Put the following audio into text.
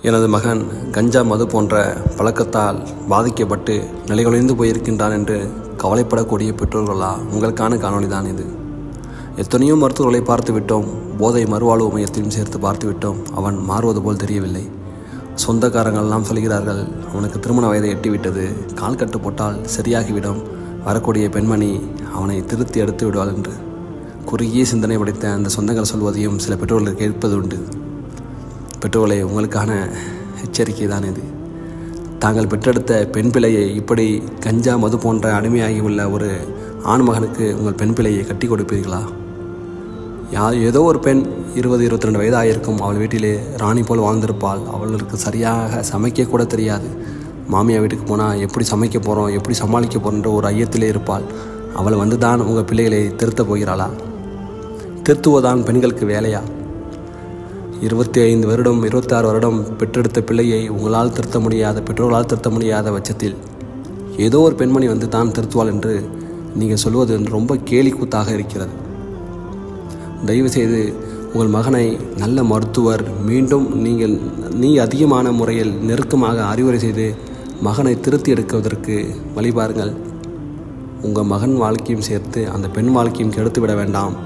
எனது மகன் கஞ்சா மது போன்ற பழக்கத்தால் பாதிக்கப்பட்டு நிலைகுலைந்து போயிருக்கின்றான் என்று கவலைப்படக்கூடிய பெற்றோர்களா உங்களுக்கான காணொளி தான் இது. எத்தனையோ மருத்துவர்களை பார்த்து விட்டோம், போதை மறுவாழ்வு மையத்தையும் சேர்த்து பார்த்து விட்டோம். அவன் மாறுவது போல் தெரியவில்லை. சொந்தக்காரங்கள்லாம் சொல்கிறார்கள், அவனுக்கு திருமண வயதை எட்டிவிட்டது, கால் கட்டு போட்டால் சரியாகிவிடும், வரக்கூடிய பெண்மணி அவனை திருத்தி எடுத்து விடுவாள் என்று. குறுகிய சிந்தனை படைத்த அந்த சொந்தங்கள் சொல்வதையும் சில பெற்றோர்கள் கேட்பது உண்டு. பெற்றோர்களே, உங்களுக்கான எச்சரிக்கை தான் இது. தாங்கள் பெற்றெடுத்த பெண் பிள்ளையை இப்படி கஞ்சா மது போன்ற அடிமையாகி உள்ள ஒரு ஆண் மகனுக்கு உங்கள் பெண் பிள்ளையை கட்டி கொடுப்பீர்களா? ஏதோ ஒரு பெண் 20-22 வயதாயிருக்கும், அவள் வீட்டிலே ராணி போல் வாழ்ந்திருப்பாள். அவளுக்கு சரியாக சமைக்க கூட தெரியாது. மாமியார் வீட்டுக்கு போனால் எப்படி சமைக்க போகிறோம், எப்படி சமாளிக்க போகிறோன்ற ஒரு ஐயத்திலே இருப்பாள். அவள் வந்து தான் உங்கள் பிள்ளைகளை திருத்தப் போகிறாளா? திருத்துவதான் பெண்களுக்கு வேலையா? 25 வருடம் 26 வருடம் பெற்றெடுத்த பிள்ளையை உங்களால் திருத்த முடியாத, பெற்றோர்களால் திருத்த முடியாத பட்சத்தில் ஏதோ ஒரு பெண்மணி வந்து தான் திருத்துவாள் என்று நீங்கள் சொல்வது ரொம்ப கேலி கூத்தாக இருக்கிறது. தயவுசெய்து உங்கள் மகனை நல்ல மருத்துவர், மீண்டும் நீ அதிகமான முறையில் நெருக்கமாக அறிவுரை செய்து மகனை திருத்தி எடுக்குவதற்கு வழிபாருங்கள். உங்கள் மகன் வாழ்க்கையும் சேர்த்து அந்த பெண் வாழ்க்கையும் கெடுத்து விட வேண்டாம்.